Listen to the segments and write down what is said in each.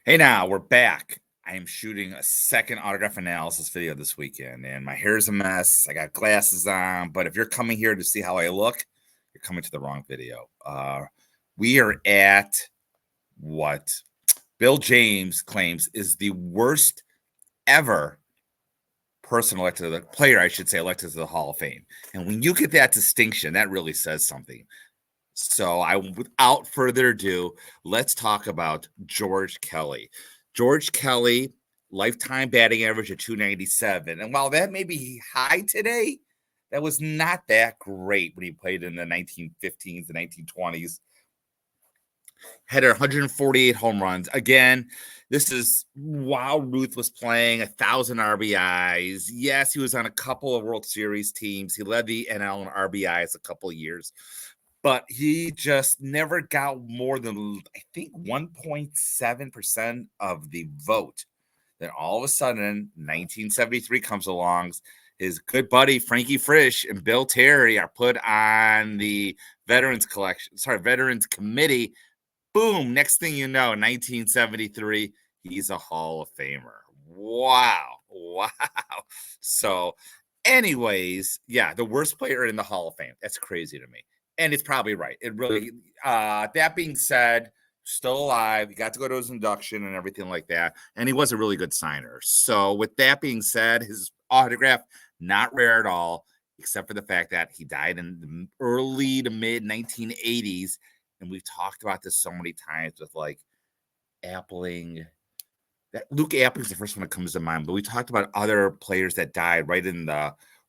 Hey now, we're back. I am shooting a second autograph analysis video this weekend, and my hair's a mess. I got glasses on, but if you're coming here to see how I look, you're coming to the wrong video. We are at what Bill James claims is the worst ever person elected to the player, I should say, elected to the Hall of Fame. And when you get that distinction, that really says something. So without further ado, let's talk about George Kelly. George Kelly, lifetime batting average of 297. And while that may be high today, that was not that great when he played in the 1915s and 1920s. Had 148 home runs. Again, this is while Ruth was playing 1,000 RBIs. Yes, he was on a couple of World Series teams. He led the NL in RBIs a couple of years. But he just never got more than, I think, 1.7% of the vote. Then all of a sudden, 1973 comes along. His good buddy Frankie Frisch and Bill Terry are put on the Veterans Committee. Boom! Next thing you know, 1973, he's a Hall of Famer. Wow! So, anyways, yeah, the worst player in the Hall of Fame. That's crazy to me. And it's probably right. It really, that being said, still alive. He got to go to his induction and everything like that. And he was a really good signer. So, with that being said, his autograph, not rare at all, except for the fact that he died in the early to mid 1980s. And we've talked about this so many times with like Appling. Luke Appling's the first one that comes to mind, but we talked about other players that died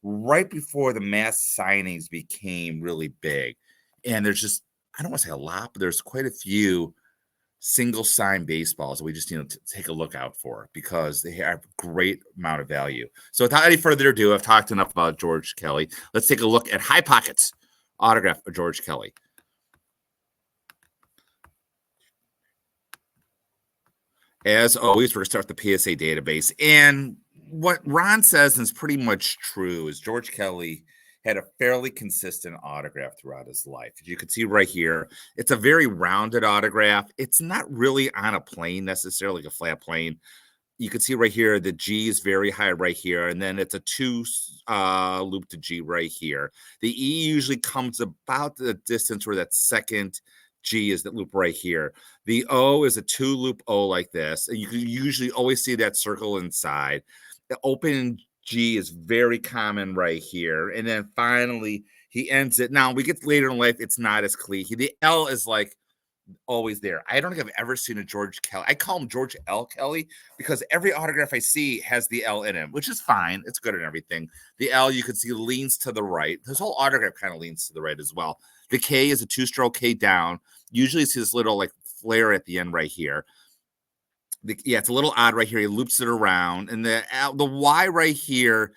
right before the mass signings became really big. And there's just, I don't want to say a lot, but there's quite a few single sign baseballs that we just need to take a look out for because they have a great amount of value. So without any further ado, I've talked enough about George Kelly. Let's take a look at Highpockets autograph of George Kelly. As always, we're going to start with the PSA database. And what Ron says is pretty much true is George Kelly had a fairly consistent autograph throughout his life. As you can see right here, it's a very rounded autograph. It's not really on a plane necessarily, like a flat plane. You can see right here, the G is very high right here, and then it's a two loop to G right here. The E usually comes about the distance where that second G is that loop right here. The O is a two loop O like this, and you can usually always see that circle inside. The open G is very common right here. And then finally, he ends it. Now, we get later in life, it's not as clean. The L is like always there. I don't think I've ever seen a George Kelly. I call him George L. Kelly because every autograph I see has the L in him, which is fine. It's good and everything. The L you can see leans to the right. His whole autograph kind of leans to the right as well. The K is a two-stroke K down. Usually it's his little like flare at the end right here. It's a little odd right here. He loops it around. And the Y right here,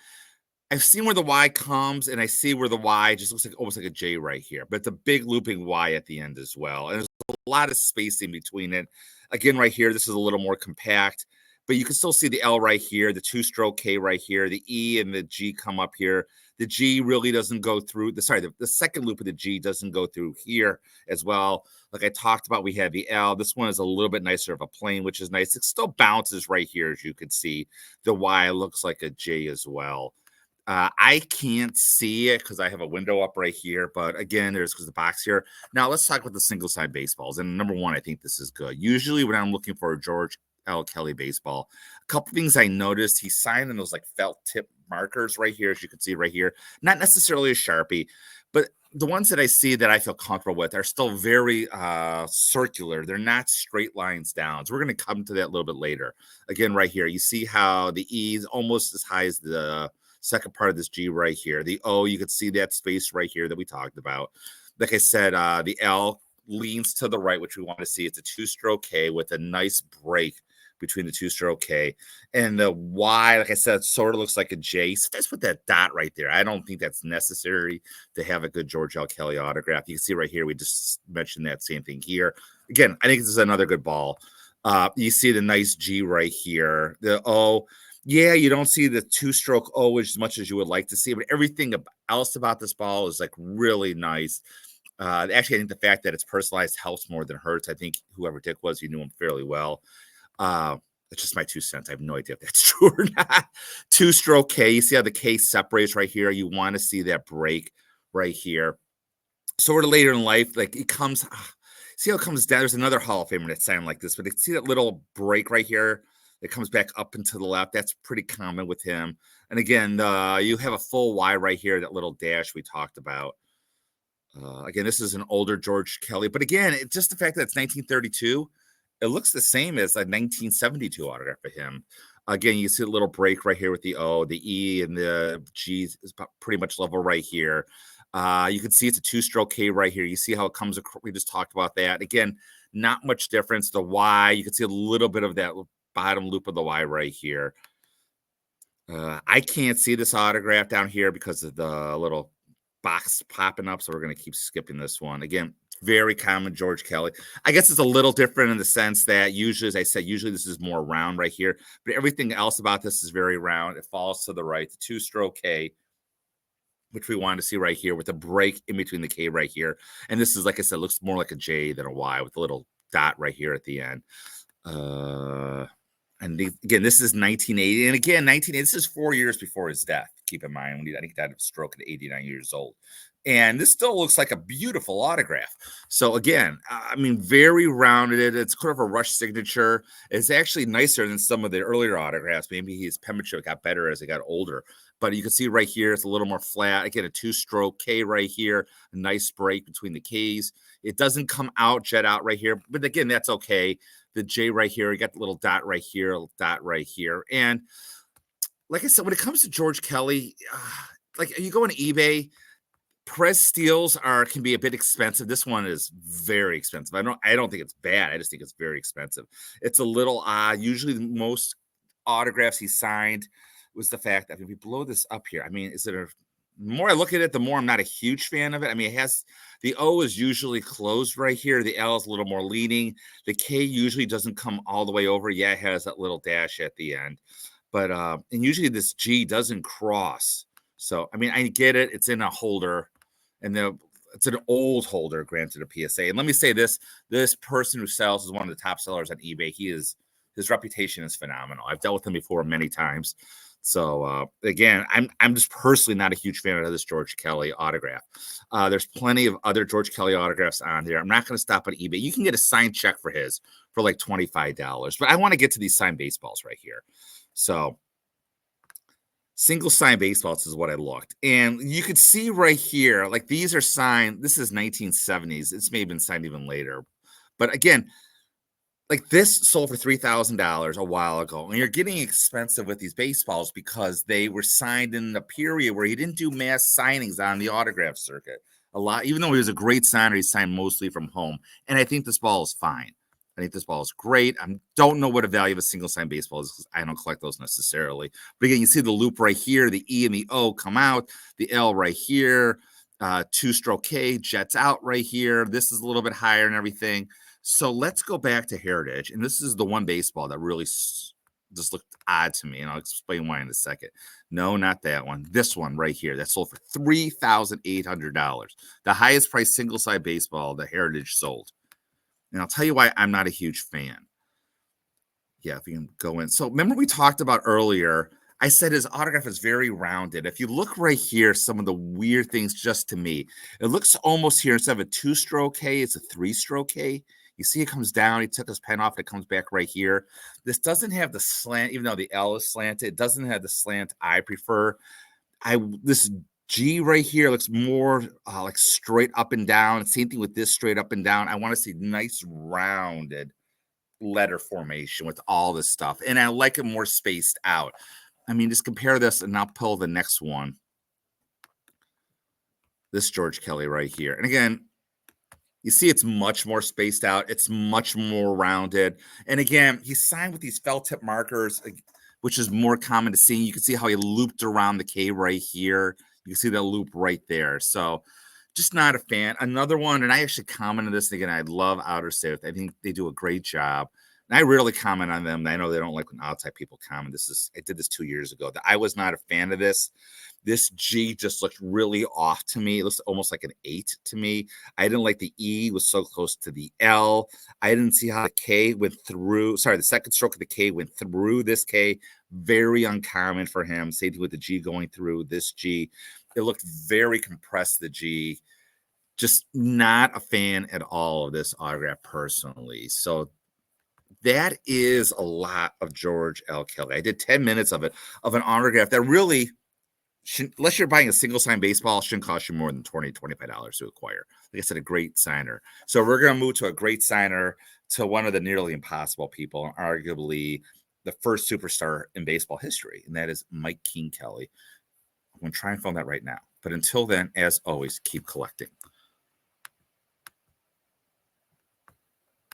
I've seen where the Y comes, and I see where the Y just looks like almost like a J right here. But it's a big looping Y at the end as well. And there's a lot of spacing between it. Again, right here, this is a little more compact. But you can still see the L right here, the two-stroke K right here, the E and the G come up here. The G really doesn't go through. The second loop of the G doesn't go through here as well. Like I talked about, we have the L. This one is a little bit nicer of a plane, which is nice. It still bounces right here, as you can see. The Y looks like a J as well. I can't see it because I have a window up right here. But again, there's because the box here. Now, let's talk about the single side baseballs. And number one, I think this is good. Usually when I'm looking for a George L. Kelly baseball, a couple things I noticed, he signed in those like felt tip markers right here, as you can see right here. Not necessarily a Sharpie, but the ones that I see that I feel comfortable with are still very circular. They're not straight lines down. So we're going to come to that a little bit later. Again, right here, you see how the E is almost as high as the second part of this G right here. The O, you can see that space right here that we talked about. Like I said, the L leans to the right, which we want to see. It's a two-stroke K with a nice break between the two-stroke K. And the Y, like I said, sort of looks like a J. So that's what that dot right there. I don't think that's necessary to have a good George L. Kelly autograph. You can see right here, we just mentioned that same thing here. Again, I think this is another good ball. You see the nice G right here. The O, yeah, you don't see the two-stroke O as much as you would like to see, but everything else about this ball is like really nice. Actually, I think the fact that it's personalized helps more than hurts. I think whoever Dick was, you knew him fairly well. It's just my 2 cents. I have no idea if that's true or not. Two-stroke K. You see how the K separates right here? You want to see that break right here. Sort of later in life, like it comes. See how it comes down? There's another Hall of Famer that sound like this, but see that little break right here that comes back up and to the left? That's pretty common with him. And again, you have a full Y right here, that little dash we talked about. Again, this is an older George Kelly, but again, it's just the fact that it's 1932. It looks the same as a 1972 autograph of him. Again, you see a little break right here with the O, the E, and the G is about pretty much level right here. You can see it's a two-stroke K right here. You see how it comes across. We just talked about that. Again, not much difference. The Y, you can see a little bit of that bottom loop of the Y right here. I can't see this autograph down here because of the little box popping up, so we're going to keep skipping this one. Again, very common George Kelly. I guess it's a little different in the sense that usually, as I said, usually this is more round right here, but everything else about this is very round. It falls to the right, the two-stroke K, which we wanted to see right here with a break in between the K right here. And this is, like I said, looks more like a J than a Y with a little dot right here at the end. Again, this is 1980. And again, 1980, this is 4 years before his death. Keep in mind, when I think he died of a stroke at 89 years old. And this still looks like a beautiful autograph. So again, I mean, very rounded. It's kind of a rush signature. It's actually nicer than some of the earlier autographs. Maybe his penmanship got better as he got older. But you can see right here, it's a little more flat. Again, a two-stroke K right here. A nice break between the Ks. It doesn't come out, jet out right here. But again, that's okay. The J right here, you got the little dot right here, little dot right here. And like I said, when it comes to George Kelly, like you go on eBay, press steels can be a bit expensive. This one is very expensive. I don't think it's bad. I just think it's very expensive. It's a little odd. Usually the most autographs he signed was the fact that if we blow this up here, I mean, the more I look at it, the more I'm not a huge fan of it. I mean, it has the O is usually closed right here. The L is a little more leading. The K usually doesn't come all the way over. Yeah, it has that little dash at the end. But and usually this G doesn't cross. So, I mean, I get it. It's in a holder. And it's an old holder, granted a PSA. And let me say this person who sells is one of the top sellers on eBay. His reputation is phenomenal. I've dealt with him before many times. So again, I'm just personally not a huge fan of this George Kelly autograph. There's plenty of other George Kelly autographs on here. I'm not going to stop on eBay. You can get a signed check for his for like $25. But I want to get to these signed baseballs right here. So single signed baseballs is what I looked. And you could see right here, like these are signed. This is 1970s. This may have been signed even later. But again, like this sold for $3,000 a while ago. And you're getting expensive with these baseballs because they were signed in a period where he didn't do mass signings on the autograph circuit. A lot, even though he was a great signer, he signed mostly from home. And I think this ball is fine. I think this ball is great. I don't know what a value of a single sign baseball is because I don't collect those necessarily. But again, you see the loop right here, the E and the O come out, the L right here, two-stroke K jets out right here. This is a little bit higher and everything. So let's go back to Heritage. And this is the one baseball that really just looked odd to me. And I'll explain why in a second. No, not that one. This one right here that sold for $3,800. The highest price single side baseball that Heritage sold. And I'll tell you why I'm not a huge fan. Yeah, if you can go in. So remember we talked about earlier, I said his autograph is very rounded. If you look right here, some of the weird things just to me, it looks almost here, instead of a two-stroke K, it's a three-stroke K. You see it comes down. He took his pen off. It comes back right here. This doesn't have the slant, even though the L is slanted. It doesn't have the slant I prefer. This G right here looks more like straight up and down. Same thing with this straight up and down. I want to see nice rounded letter formation with all this stuff. And I like it more spaced out. I mean, just compare this and I'll pull the next one. This George Kelly right here. And again, you see it's much more spaced out. It's much more rounded. And again, he signed with these felt tip markers, which is more common to see. You can see how he looped around the K right here. You can see that loop right there. So just not a fan. Another one, and I actually commented this again, I love Outer South. I think they do a great job. And I rarely comment on them. I know they don't like when outside people comment. I did this 2 years ago. I was not a fan of this. This G just looked really off to me. It looks almost like an 8 to me. I didn't like the E was so close to the L. I didn't see how the K went through. Sorry, the second stroke of the K went through this K. Very uncommon for him. Same thing with the G going through this G. It looked very compressed, the G. Just not a fan at all of this autograph personally. So that is a lot of George L. Kelly. I did 10 minutes of it, of an autograph that really, unless you're buying a single sign baseball, shouldn't cost you more than $20, $25 to acquire. Like I said, a great signer. So we're going to move to a great signer, to one of the nearly impossible people, and arguably the first superstar in baseball history, and that is Mike King Kelly. I'm going to try and find that right now. But until then, as always, keep collecting.